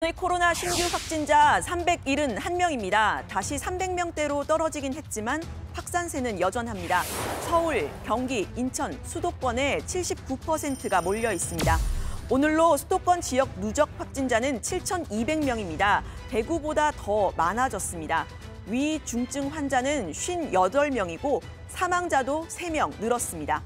오늘 코로나 신규 확진자 371명입니다. 다시 300명대로 떨어지긴 했지만 확산세는 여전합니다. 서울, 경기, 인천, 수도권에 79%가 몰려 있습니다. 오늘로 수도권 지역 누적 확진자는 7,200명입니다. 대구보다 더 많아졌습니다. 위중증 환자는 58명이고 사망자도 3명 늘었습니다.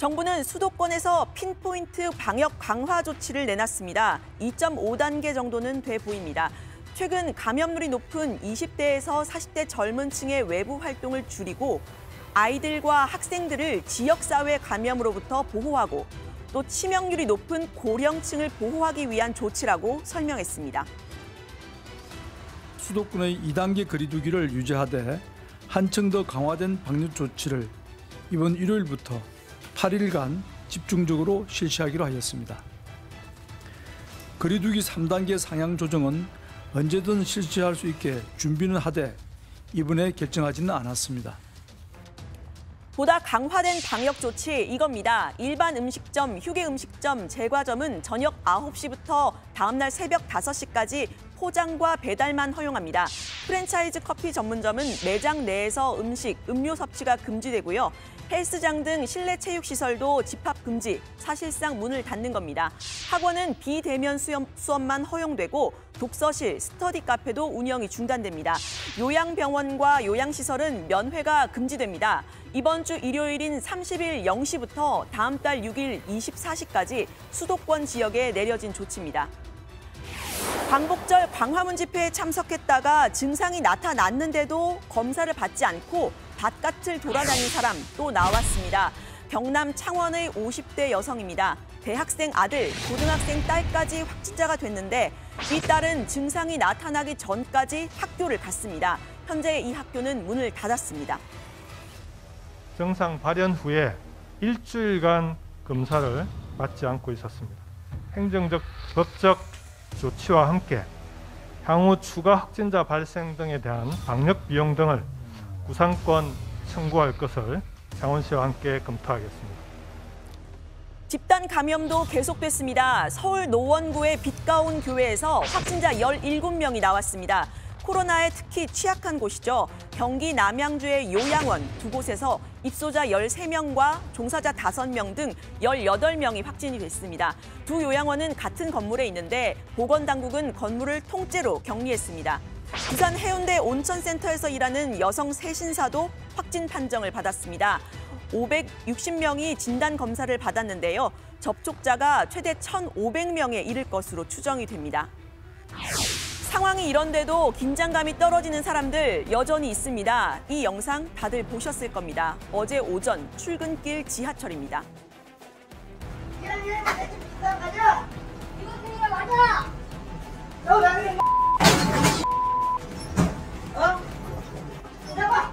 정부는 수도권에서 핀포인트 방역 강화 조치를 내놨습니다. 2.5단계 정도는 돼 보입니다. 최근 감염률이 높은 20대에서 40대 젊은 층의 외부 활동을 줄이고 아이들과 학생들을 지역사회 감염으로부터 보호하고 또 치명률이 높은 고령층을 보호하기 위한 조치라고 설명했습니다. 수도권의 2단계 거리두기를 유지하되 한층 더 강화된 방역 조치를 이번 일요일부터 8일간 집중적으로 실시하기로 하였습니다. 거리두기 3단계 상향 조정은 언제든 실시할 수 있게 준비는 하되 이번에 결정하지는 않았습니다. 보다 강화된 방역 조치 이겁니다. 일반 음식점, 휴게 음식점, 제과점은 저녁 9시부터 다음날 새벽 5시까지 포장과 배달만 허용합니다. 프랜차이즈 커피 전문점은 매장 내에서 음식, 음료 섭취가 금지되고요. 헬스장 등 실내 체육시설도 집합 금지, 사실상 문을 닫는 겁니다. 학원은 비대면 수업만 허용되고 독서실, 스터디 카페도 운영이 중단됩니다. 요양병원과 요양시설은 면회가 금지됩니다. 이번 주 일요일인 30일 0시부터 다음 달 6일 24시까지 수도권 지역에 내려진 조치입니다. 광복절 광화문 집회에 참석했다가 증상이 나타났는데도 검사를 받지 않고 바깥을 돌아다닌 사람 또 나왔습니다. 경남 창원의 50대 여성입니다. 대학생 아들, 고등학생 딸까지 확진자가 됐는데 이 딸은 증상이 나타나기 전까지 학교를 갔습니다. 현재 이 학교는 문을 닫았습니다. 증상 발현 후에 일주일간 검사를 받지 않고 있었습니다. 행정적, 법적 조치와 함께 향후 추가 확진자 발생 등에 대한 방역 비용 등을 구상권 청구할 것을 창원시와 함께 검토하겠습니다. 집단 감염도 계속됐습니다. 서울 노원구의 빛가온 교회에서 확진자 17명이 나왔습니다. 코로나에 특히 취약한 곳이죠. 경기 남양주의 요양원 두 곳에서 입소자 13명과 종사자 5명 등 18명이 확진이 됐습니다. 두 요양원은 같은 건물에 있는데 보건당국은 건물을 통째로 격리했습니다. 부산 해운대 온천센터에서 일하는 여성 세신사도 확진 판정을 받았습니다. 560명이 진단검사를 받았는데요. 접촉자가 최대 1,500명에 이를 것으로 추정이 됩니다. 상황이 이런데도 긴장감이 떨어지는 사람들 여전히 있습니다. 이 영상 다들 보셨을 겁니다. 어제 오전 출근길 지하철입니다. 가자! 이거 맞아! 너 나는 잡아!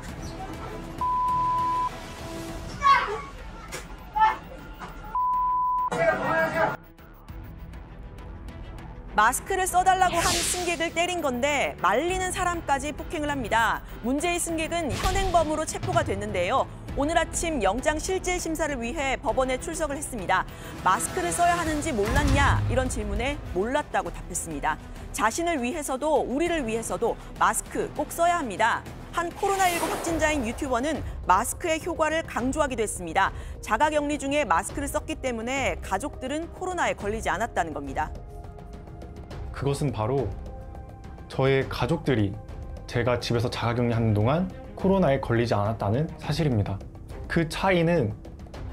마스크를 써달라고 한 승객을 때린 건데 말리는 사람까지 폭행을 합니다. 문제의 승객은 현행범으로 체포가 됐는데요. 오늘 아침 영장 실질 심사를 위해 법원에 출석을 했습니다. 마스크를 써야 하는지 몰랐냐? 이런 질문에 몰랐다고 답했습니다. 자신을 위해서도 우리를 위해서도 마스크 꼭 써야 합니다. 한 코로나19 확진자인 유튜버는 마스크의 효과를 강조하기도 했습니다. 자가격리 중에 마스크를 썼기 때문에 가족들은 코로나에 걸리지 않았다는 겁니다. 그것은 바로 저의 가족들이 제가 집에서 자가격리하는 동안 코로나에 걸리지 않았다는 사실입니다. 그 차이는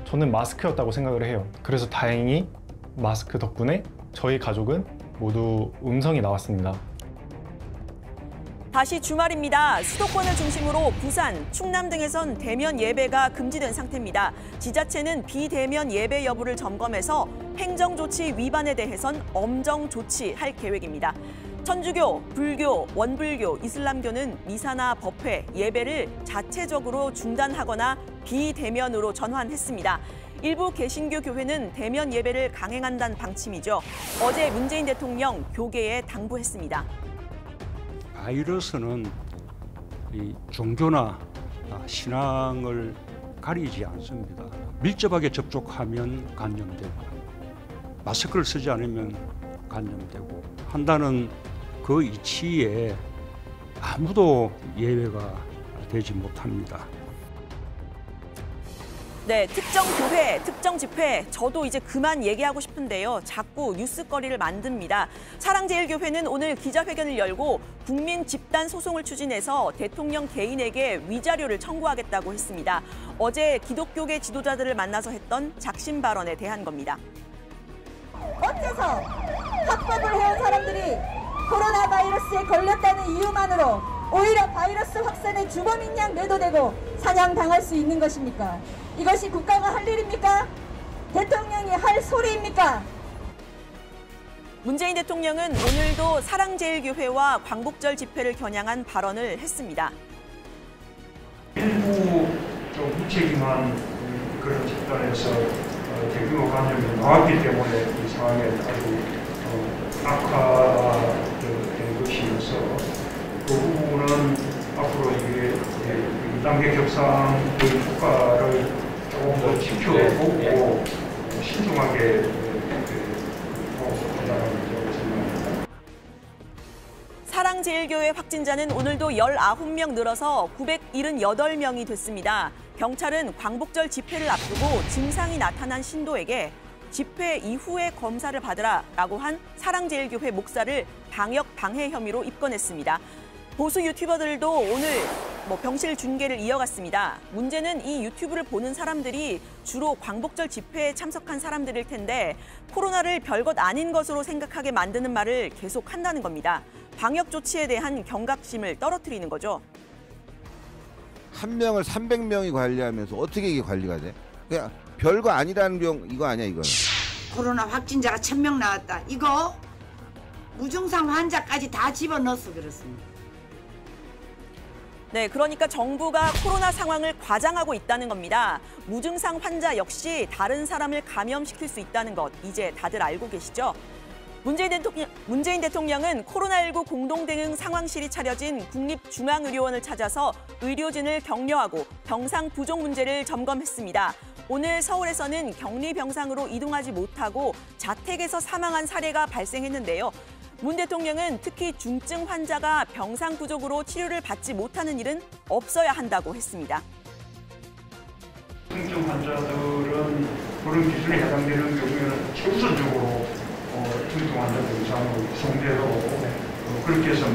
저는 마스크였다고 생각을 해요. 그래서 다행히 마스크 덕분에 저희 가족은 모두 음성이 나왔습니다. 다시 주말입니다. 수도권을 중심으로 부산, 충남 등에선 대면 예배가 금지된 상태입니다. 지자체는 비대면 예배 여부를 점검해서 행정조치 위반에 대해선 엄정 조치할 계획입니다. 천주교, 불교, 원불교, 이슬람교는 미사나 법회, 예배를 자체적으로 중단하거나 비대면으로 전환했습니다. 일부 개신교 교회는 대면 예배를 강행한다는 방침이죠. 어제 문재인 대통령 교계에 당부했습니다. 바이러스는 이 종교나 신앙을 가리지 않습니다. 밀접하게 접촉하면 감염되고 마스크를 쓰지 않으면 감염되고 한다는 그 이치에 아무도 예외가 되지 못합니다. 네, 특정 교회, 특정 집회, 저도 이제 그만 얘기하고 싶은데요. 자꾸 뉴스거리를 만듭니다. 사랑제일교회는 오늘 기자회견을 열고 국민 집단 소송을 추진해서 대통령 개인에게 위자료를 청구하겠다고 했습니다. 어제 기독교계 지도자들을 만나서 했던 작심 발언에 대한 겁니다. 어째서 합법을 해온 사람들이 코로나 바이러스에 걸렸다는 이유만으로 오히려 바이러스 확산의 주범인 양 매도되고 사냥당할 수 있는 것입니까? 이것이 국가가 할 일입니까? 대통령이 할 소리입니까? 문재인 대통령은 오늘도 사랑제일교회와 광복절 집회를 겨냥한 발언을 했습니다. 일부 좀 무책임한 그런 집단에서 대규모 감염이 나왔기 때문에 이 상황에 아주 악화된 것이어서 그 부분은 앞으로 이게 2단계 격상의 효과를 조금 더 지켜보고 신중하게 나가는 생각입니다. 사랑제일교회 확진자는 오늘도 19명 늘어서 978명이 됐습니다. 경찰은 광복절 집회를 앞두고 증상이 나타난 신도에게 집회 이후에 검사를 받으라라고 한 사랑제일교회 목사를 방역 방해 혐의로 입건했습니다. 보수 유튜버들도 오늘 병실 중계를 이어갔습니다. 문제는 이 유튜브를 보는 사람들이 주로 광복절 집회에 참석한 사람들일 텐데 코로나를 별것 아닌 것으로 생각하게 만드는 말을 계속 한다는 겁니다. 방역 조치에 대한 경각심을 떨어뜨리는 거죠. 한 명을 300명이 관리하면서 어떻게 이게 관리가 돼? 그냥 별거 아니라는 이거 아니야 이거는. 코로나 확진자가 1000명 나왔다. 이거 무증상 환자까지 다 집어넣어서 그렇습니다. 네, 그러니까 정부가 코로나 상황을 과장하고 있다는 겁니다. 무증상 환자 역시 다른 사람을 감염시킬 수 있다는 것 이제 다들 알고 계시죠? 문재인 대통령은 코로나19 공동대응 상황실이 차려진 국립중앙의료원을 찾아서 의료진을 격려하고 병상 부족 문제를 점검했습니다. 오늘 서울에서는 격리 병상으로 이동하지 못하고 자택에서 사망한 사례가 발생했는데요. 문 대통령은 특히 중증 환자가 병상 부족으로 치료를 받지 못하는 일은 없어야 한다고 했습니다. 중증 환자들은 그런 기준에 해당되는 경우에는 최우선적으로 중증 환자 병상으로 이송되고 그렇게 해서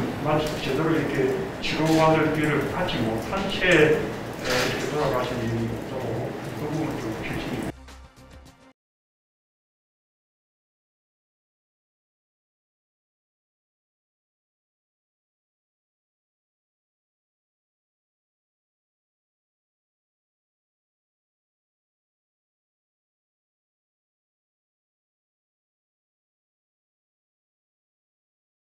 제대로 이렇게 치료받을 기회를 갖지 못한 채 이렇게 돌아가신 일이